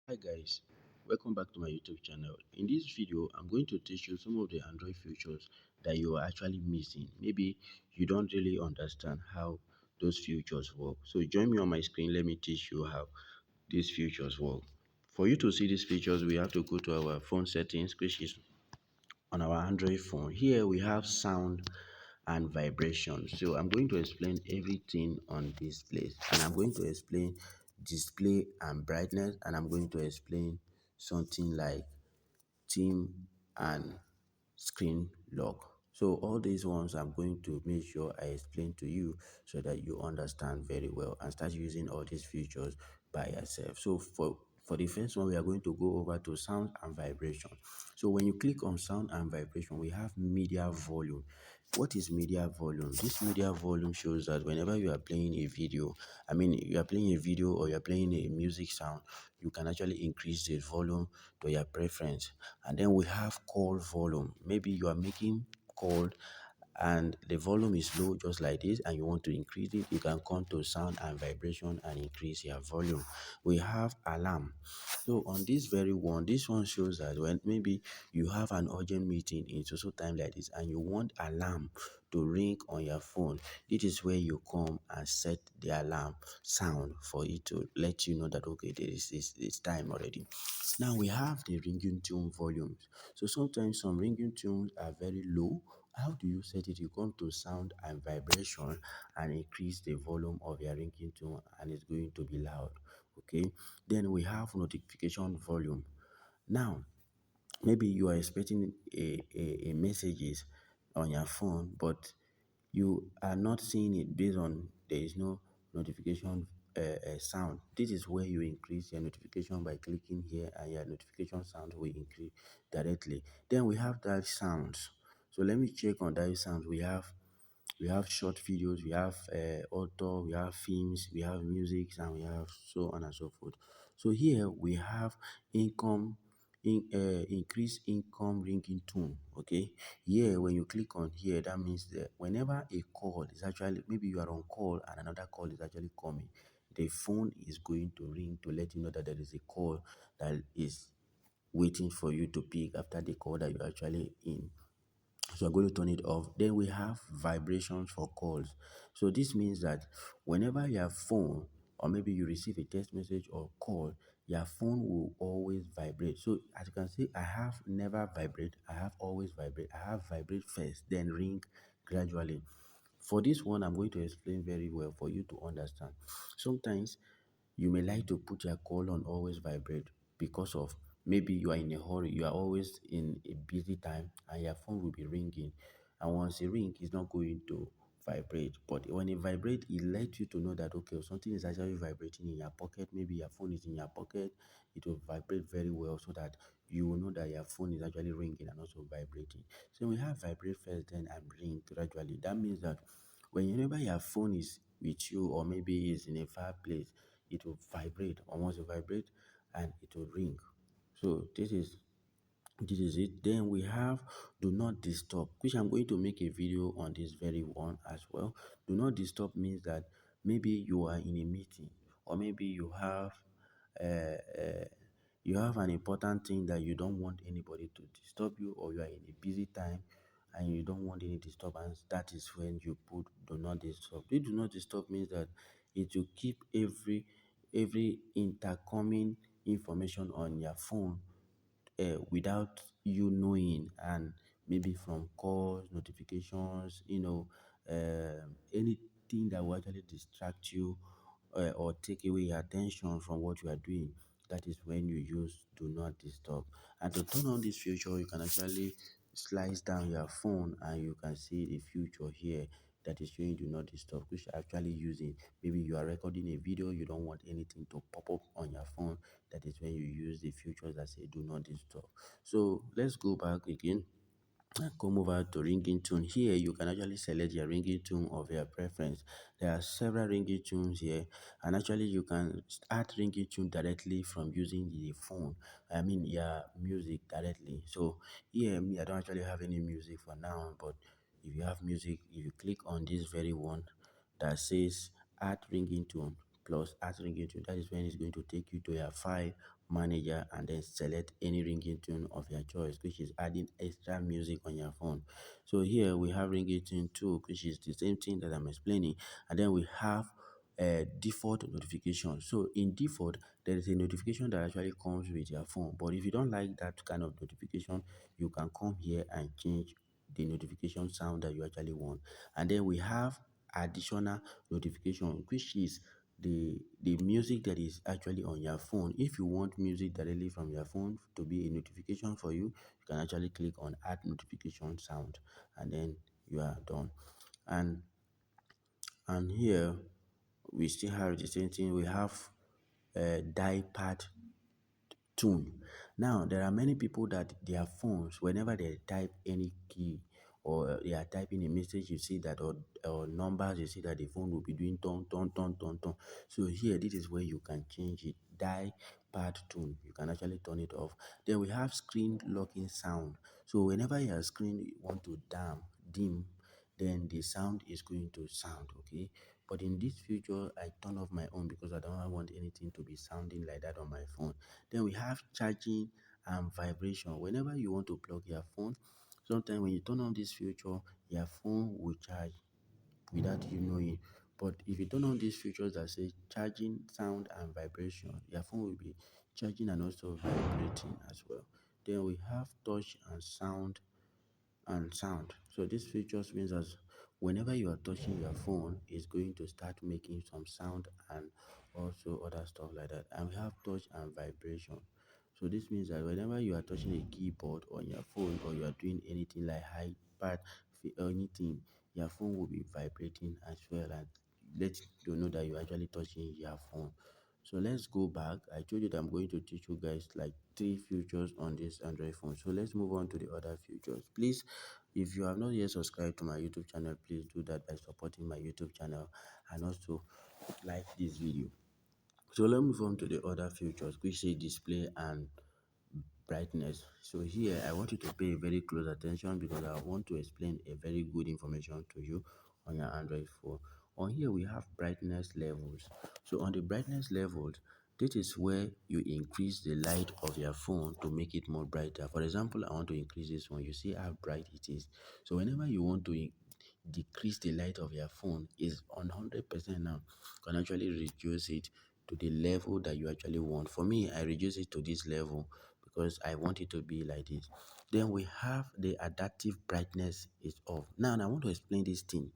Hi guys, welcome back to my YouTube channel. In this video, I'm going to teach you some of the Android features that you are actually missing. Maybe you don't really understand how those features work. So join me on my screen. Let me teach you how these features work. For you to see these features, we have to go to our phone settings, which is on our Android phone. Here we have sound and vibration. So I'm going to explain everything on this place, and I'm going to explain display and brightness, and I'm going to explain something like theme and screen lock. So all these ones I'm going to make sure I explain to you so that you understand very well and start using all these features by yourself. So for the first one, we are going to go over to sound and vibration. So when you click on sound and vibration, we have media volume. What is media volume? This media volume shows that whenever you are playing a video, you are playing a video or you are playing a music sound, you can actually increase the volume to your preference. And then we have call volume. Maybe you are making call and the volume is low just like this and you want to increase it, you can come to sound and vibration and increase your volume. We have alarm. So on this very one, this one shows that when maybe you have an urgent meeting in so time like this and you want alarm to ring on your phone, it is where you come and set the alarm sound for it to let you know that okay, it's time already. Now we have the ringing tone volumes. So sometimes some ringing tunes are very low. How do you set it? You come to sound and vibration and increase the volume of your ringing tone and it's going to be loud. Okay. Then we have notification volume. Now maybe you are expecting a messages on your phone, but you are not seeing it based on there is no notification sound. This is where you increase your notification by clicking here and your notification sound will increase directly. Then we have that sounds. So let me check on that sounds. We have short videos, we have author, we have films, we have music, and we have so on and so forth. So here we have income increase income ringing tone. Okay, here when you click on here, that means that whenever a call is actually, maybe you are on call and another call is actually coming, the phone is going to ring to let you know that there is a call that is waiting for you to pick after the call that you're actually in. So I'm going to turn it off. Then we have vibrations for calls. So this means that whenever your phone or maybe you receive a text message or call, your phone will always vibrate. So as you can see, I have never vibrate, I have always vibrate. I have vibrate first, then ring gradually. For this one, I'm going to explain very well for you to understand. Sometimes you may like to put your call on always vibrate because of maybe you are in a hurry, you are always in a busy time and your phone will be ringing. And once it ring, it's not going to vibrate. But when it vibrate, it lets you to know that okay, something is actually vibrating in your pocket. Maybe your phone is in your pocket, it will vibrate very well so that you will know that your phone is actually ringing and also vibrating. So we have vibrate first, then and ring gradually. That means that whenever your phone is with you or maybe is in a far place, it will vibrate. Once it vibrate and it will ring. So this is it. Then we have do not disturb, which I'm going to make a video on this very one as well. Do not disturb means that maybe you are in a meeting or maybe uh, you have an important thing that you don't want anybody to disturb you, or you are in a busy time and you don't want any disturbance. That is when you put do not disturb. This do not disturb means that it will keep every intercoming information on your phone without you knowing, and maybe from calls, notifications, anything that will actually distract you or take away your attention from what you are doing. That is when you use do not disturb. And to turn on this feature, you can actually slice down your phone and you can see the feature here that is showing do not disturb, which you're actually using. Maybe you are recording a video, you don't want anything to pop up on your phone. That is when you use the features that say do not disturb. So let's go back again and come over to ringing tone. Here you can actually select your ringing tone of your preference. There are several ringing tones here, and actually you can add ringing tone directly from using the phone. Your music directly. So here me, I don't actually have any music for now, but if you have music, if you click on this very one that says add ringing tone plus add ringing tone, that is when it's going to take you to your file manager and then select any ringing tone of your choice, which is adding extra music on your phone. So here we have ringing tone 2, which is the same thing that I'm explaining, and then we have a default notification. So in default, there is a notification that actually comes with your phone, but if you don't like that kind of notification, you can come here and change the notification sound that you actually want. And then we have additional notification, which is the music that is actually on your phone. If you want music directly from your phone to be a notification for you, you can actually click on add notification sound, and then you are done. And and here we still have the same thing. We have die pad tune. Now, there are many people that their phones, whenever they type any key or they are typing a message, you see that, or numbers, you see that the phone will be doing ton, ton, ton, ton, ton. So here, this is where you can change it. Die pad tune. You can actually turn it off. Then we have screen locking sound. So whenever your screen want to dim, then the sound is going to sound, okay? But in this future, I turn off my own because I don't want anything to be sounding like that on my phone. Then we have charging and vibration. Whenever you want to plug your phone, sometimes when you turn on this feature, your phone will charge without you knowing. But if you turn on these features that say charging, sound, and vibration, your phone will be charging and also vibrating as well. Then we have touch and sound. So this features means that whenever you are touching your phone, it's going to start making some sound and also other stuff like that. And we have touch and vibration. So this means that whenever you are touching a keyboard on your phone, or you are doing anything like iPad or anything, your phone will be vibrating as well and let you know that you're actually touching your phone. So let's go back. I told you that I'm going to teach you guys like 3 features on this Android phone. So let's move on to the other features. Please, if you have not yet subscribed to my YouTube channel, please do that by supporting my YouTube channel and also like this video. So let's move on to the other features, which say display and brightness. So here I want you to pay very close attention because I want to explain a very good information to you on your Android phone. On here we have brightness levels. So on the brightness levels, this is where you increase the light of your phone to make it more brighter. For example, I want to increase this one. You see how bright it is. So whenever you want to decrease the light of your phone, is on 100% now, you can actually reduce it to the level that you actually want. For me, I reduce it to this level because I want it to be like this. Then we have the adaptive brightness is off. Now I want to explain this thing.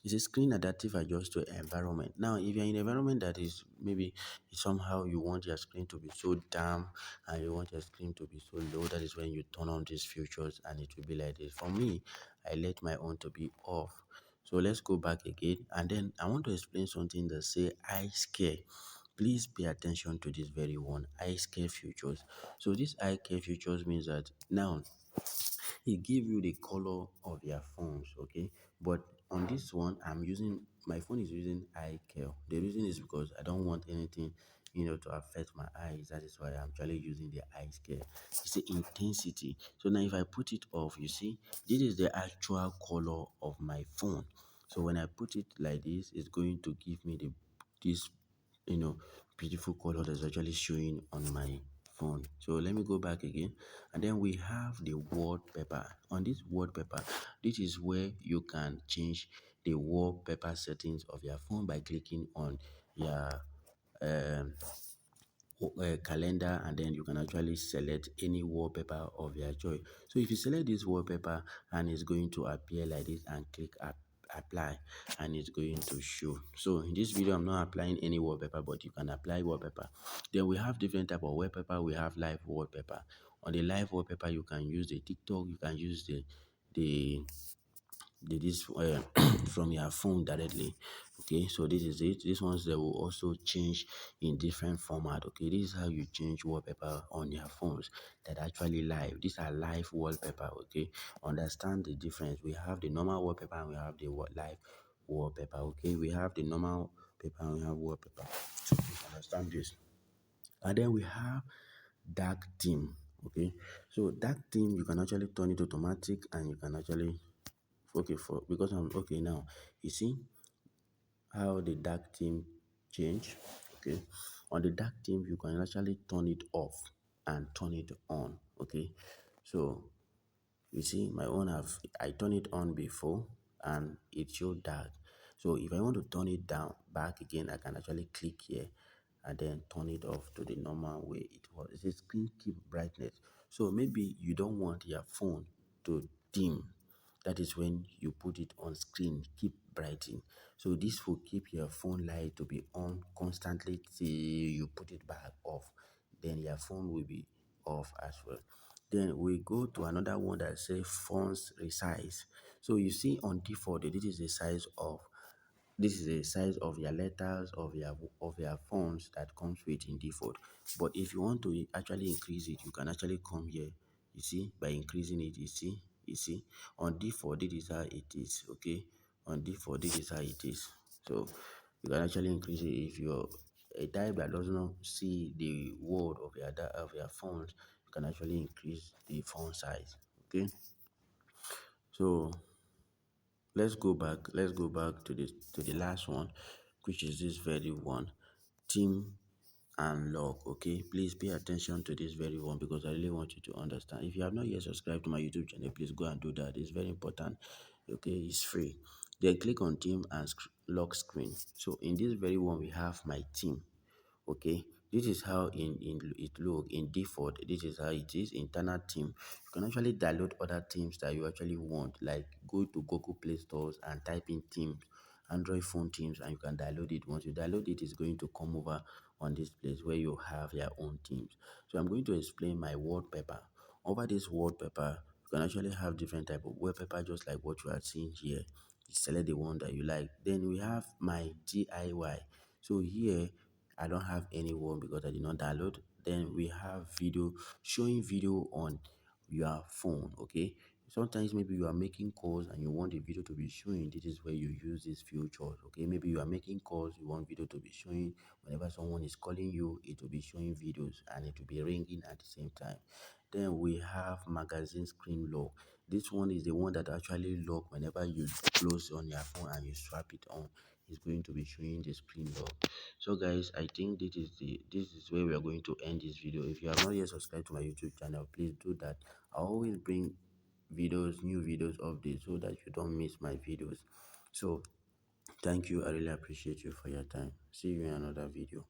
It's a screen adaptive adjust to environment. Now, if you're in an environment that is maybe somehow you want your screen to be so damp and you want your screen to be so low, that is when you turn on these features and it will be like this. For me, I let my own to be off. So let's go back again, and then I want to explain something that say eye scare. Please pay attention to this very one, eye scare features. So this eye care features means that now it give you the color of your phones, okay? But on this one, my phone is using eye care. The reason is because I don't want anything, to affect my eyes. That is why I'm actually using the eye care. It's the intensity. So now if I put it off, you see, this is the actual color of my phone. So when I put it like this, it's going to give me this you know beautiful color that's actually showing on my phone. So let me go back again, and then we have the wallpaper. On this wallpaper, this is where you can change the wallpaper settings of your phone by clicking on your um calendar, and then you can actually select any wallpaper of your choice. So if you select this wallpaper, and it's going to appear like this, and click apply, and it's going to show. So in this video, I'm not applying any wallpaper, but you can apply wallpaper. Then we have different type of wallpaper. We have live wallpaper. On the live wallpaper, you can use the TikTok, you can use the this from your phone directly. Okay, so this is it. These ones, they will also change in different format. Okay, this is how you change wallpaper on your phones that actually live. These are live wallpaper. Okay, understand the difference. We have the normal wallpaper and we have the live wallpaper. Okay, we have the normal paper and we have wallpaper. So please understand this. And then we have dark theme. Okay, so dark theme, you can actually turn it automatic, and you can actually, okay, for because I'm okay now. You see how the dark theme change. Okay, On the dark theme, you can actually turn it off and turn it on. Okay, so you see my own have I turn it on before and it showed dark. So if I want to turn it down back again, I can actually click here and then turn it off to the normal way it was. It says screen keep brightness. So maybe you don't want your phone to dim. That is when you put it on screen, keep brighten. So this will keep your phone light to be on constantly till you put it back off. Then your phone will be off as well. Then we go to another one that says fonts resize. So you see on default, this is the size of your letters of your fonts that comes with in default. But if you want to actually increase it, you can actually come here. You see, by increasing it, you see, on default, this is how it is. Okay, on default, this is how it is. So you can actually increase it if you're a type that does not see the word of your fonts. You can actually increase the font size. Okay, so let's go back to the last one, which is this very one, team and log. Okay, please pay attention to this very one because I really want you to understand. If you have not yet subscribed to my YouTube channel, please go and do that. It's very important. Okay, it's free. Then click on team and lock screen. So in this very one, we have my team. Okay, this is how in it look in default. This is how it is internal theme. You can actually download other themes that you actually want, like go to Google Play Stores and type in themes, Android phone themes, and you can download it. Once you download it, it's going to come over on this place where you have your own themes. So I'm going to explain my wallpaper. Over this wallpaper, you can actually have different type of wallpaper, just like what you are seeing here. You select the one that you like. Then we have my DIY. So here I don't have anyone because I did not download. Then we have video, showing video on your phone. Okay, sometimes maybe you are making calls and you want the video to be showing. This is where you use these features. Okay, maybe you are making calls, you want video to be showing. Whenever someone is calling you, it will be showing videos and it will be ringing at the same time. Then we have magazine screen lock. This one is the one that actually lock whenever you close on your phone and you swap it on. It's going to be showing the screen lock. So guys, I think this is where we are going to end this video. If you have not yet subscribed to my YouTube channel, please do that. I always bring new videos updates so that you don't miss my videos. So thank you. I really appreciate you for your time. See you in another video.